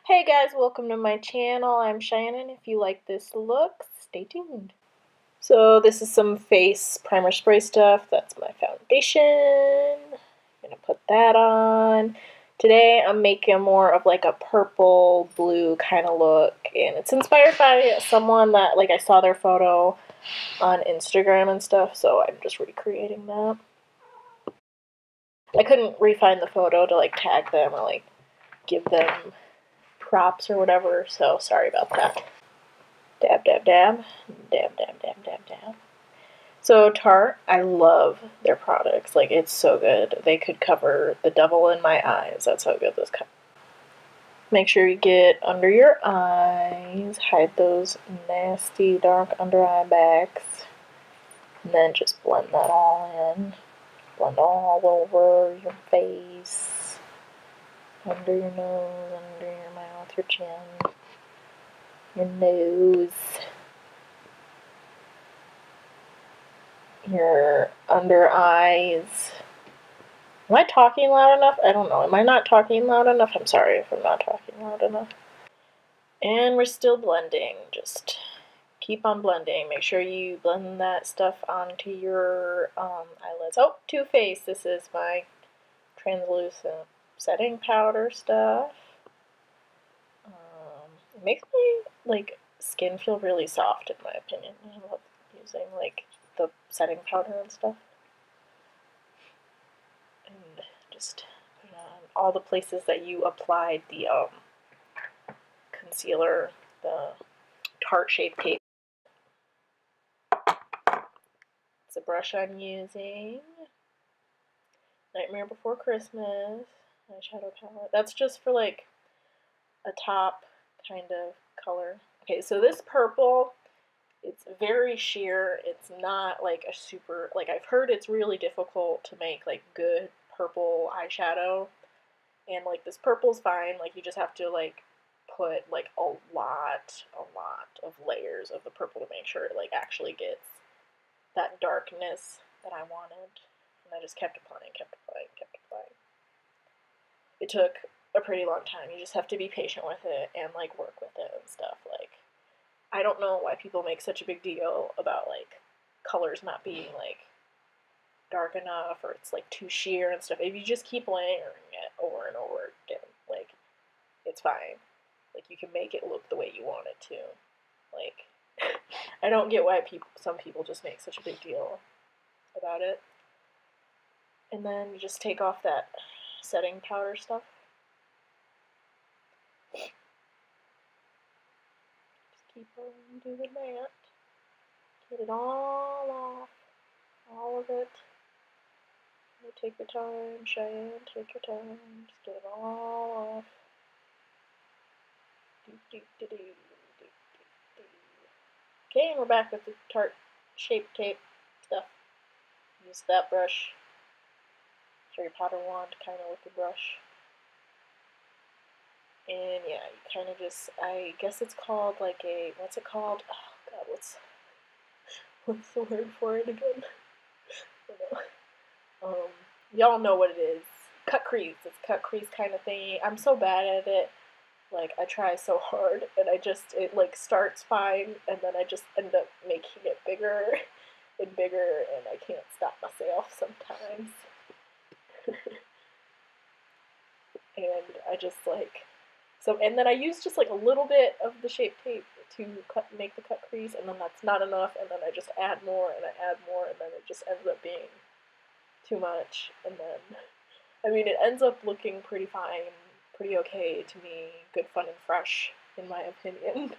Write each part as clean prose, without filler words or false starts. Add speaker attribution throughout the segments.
Speaker 1: Hey guys, welcome to my channel. I'm Shannon. If you like this look, stay tuned. So this is some face primer spray stuff. That's my foundation. I'm gonna put that on. Today I'm making more of like a purple blue kind of look, and it's inspired by someone that I saw their photo on Instagram and stuff, so I'm just recreating that. I couldn't refine the photo to tag them or give them props or whatever, so sorry about that. Dab, dab, dab. Dab, dab, dab, dab, dab. So Tarte, I love their products. It's so good. They could cover the devil in my eyes. That's how good this comes. Make sure you get under your eyes. Hide those nasty dark under eye bags. And then just blend that all in. Blend all over your face. Under your nose, under your mouth, your chin. Your nose, your under eyes. Am I talking loud enough? I don't know. Am I not talking loud enough? I'm sorry if I'm not talking loud enough. And we're still blending. Just keep on blending. Make sure you blend that stuff onto your eyelids. Oh, Too Faced. This is my translucent setting powder stuff. It makes my skin feel really soft, in my opinion. I love using the setting powder and stuff. And just put it on all the places that you applied the concealer, the Tarte Shape Tape. It's a brush I'm using. Nightmare Before Christmas eyeshadow palette. That's just for a top kind of color. Okay, so this purple, it's very sheer. It's not a super, I've heard it's really difficult to make good purple eyeshadow, and this purple's fine. You just have to put a lot of layers of the purple to make sure it actually gets that darkness that I wanted. And I just kept applying, kept applying, kept applying. It took a pretty long time. You just have to be patient with it and work with it and stuff. I don't know why people make such a big deal about colors not being dark enough, or it's too sheer and stuff. If you just keep layering it over and over again, it's fine. You can make it look the way you want it to. I don't get why some people just make such a big deal about it. And then you just take off that setting powder stuff. Just keep on doing that. Get it all off. All of it. You take your time, Cheyenne, take your time. Just get it all off. Okay, and we're back with the Tarte Shape Tape stuff. Use that brush. Your powder wand kind of with the brush. And yeah, you kind of just, I guess it's called what's it called? Oh god, what's the word for it again? I don't know. Y'all know what it is. Cut crease. It's cut crease kind of thingy. I'm so bad at it. I try so hard, and it starts fine, and then I just end up making it bigger and bigger, and I can't stop myself sometimes. And I just and then I use just a little bit of the Shape Tape to make the cut crease, and then that's not enough, and then I just add more, and I add more, and then it just ends up being too much, and then, I mean, it ends up looking pretty fine, pretty okay to me, good, fun, and fresh, in my opinion.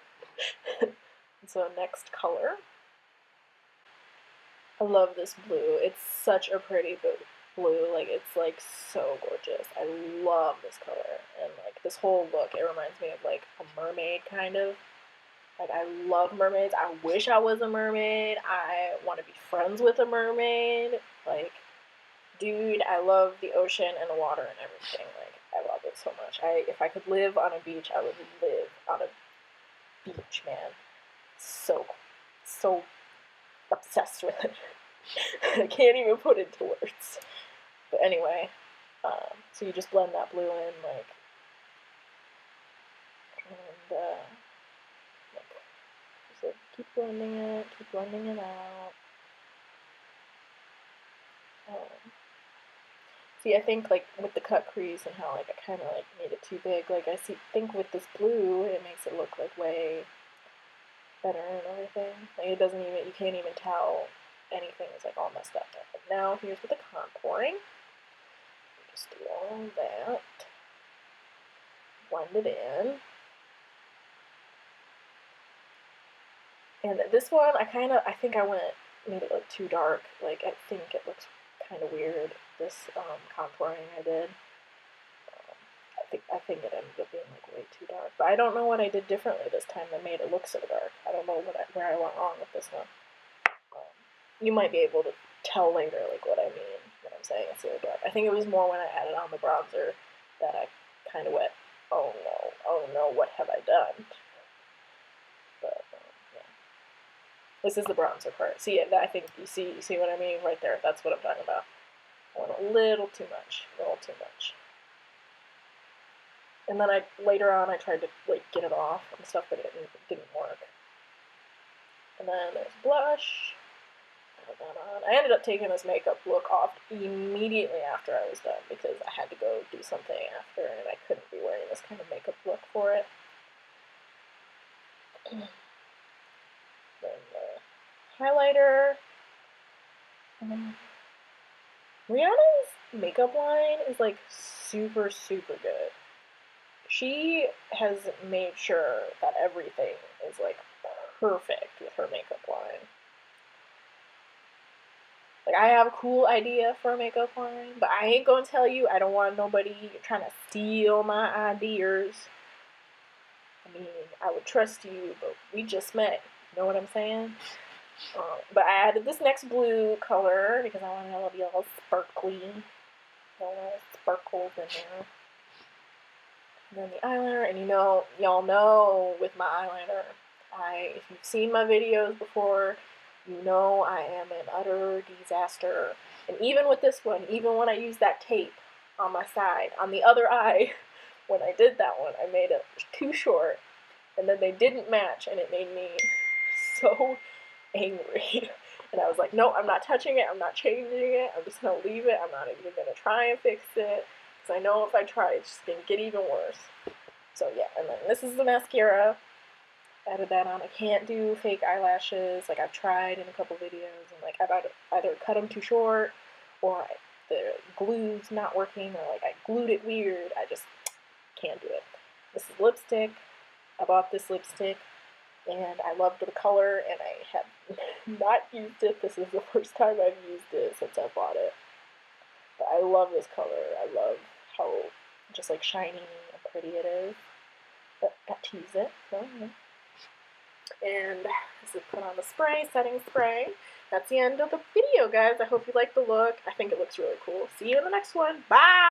Speaker 1: So next color. I love this blue. It's such a pretty blue. It's so gorgeous. I love this color, and this whole look, it reminds me of a mermaid kind of. I love mermaids. I wish I was a mermaid. I want to be friends with a mermaid. Dude, I love the ocean and the water and everything. I love it so much. If I could live on a beach, I would live on a beach, man. So obsessed with it. I can't even put it into words. But anyway, so you just blend that blue in, look, just like keep blending it out. See, I think like with the cut crease and how like I kind of like made it too big, like I think with this blue it makes it look like way better and everything. Like it doesn't even, you can't even tell anything is like all messed up. But now here's with the contouring. Just do all that. Blend it in. And this one, I think I made it like too dark. Like I think it looks kind of weird, this contouring I did. I think it ended up being like way too dark. But I don't know what I did differently this time that made it look so dark. I don't know where I went wrong with this one. You might be able to tell later like what I mean when I'm saying it's so dark. I think it was more when I added on the bronzer that I kind of went, oh no, what have I done? But yeah. This is the bronzer part. See, I think you see what I mean right there. That's what I'm talking about. I went a little too much. And then later on I tried to like get it off and stuff, but it didn't work. And then there's blush. Put that on. I ended up taking this makeup look off immediately after I was done because I had to go do something after and I couldn't be wearing this kind of makeup look for it. Then the highlighter. Rihanna's makeup line is like super, super good. She has made sure that everything is like perfect with her makeup line. Like, I have a cool idea for a makeup line, but I ain't gonna tell you. I don't want nobody trying to steal my ideas. I mean, I would trust you, but we just met. You know what I'm saying? But I added this next blue color because I wanted it to be all sparkly. Little sparkles in there. And then the eyeliner, and y'all know with my eyeliner, if you've seen my videos before, you know I am an utter disaster. And even with this one, even when I used that tape on my side, on the other eye, when I did that one, I made it too short, and then they didn't match, and it made me so angry. And I was like, no, I'm not touching it, I'm not changing it, I'm just gonna leave it, I'm not even gonna try and fix it, because I know if I try, it's just gonna get even worse. So yeah, and then this is the mascara. Added that on. I can't do fake eyelashes. Like, I've tried in a couple videos, and like I've either cut them too short, or the glue's not working, or like I glued it weird. I just can't do it. This is lipstick. I bought this lipstick, and I loved the color, and I have not used it. This is the first time I've used it since I bought it. But I love this color. I love how just like shiny and pretty it is. But got to use it. So, yeah. And this is put on the spray, setting spray. That's the end of the video, guys. I hope you like the look. I think it looks really cool. See you in the next one. Bye!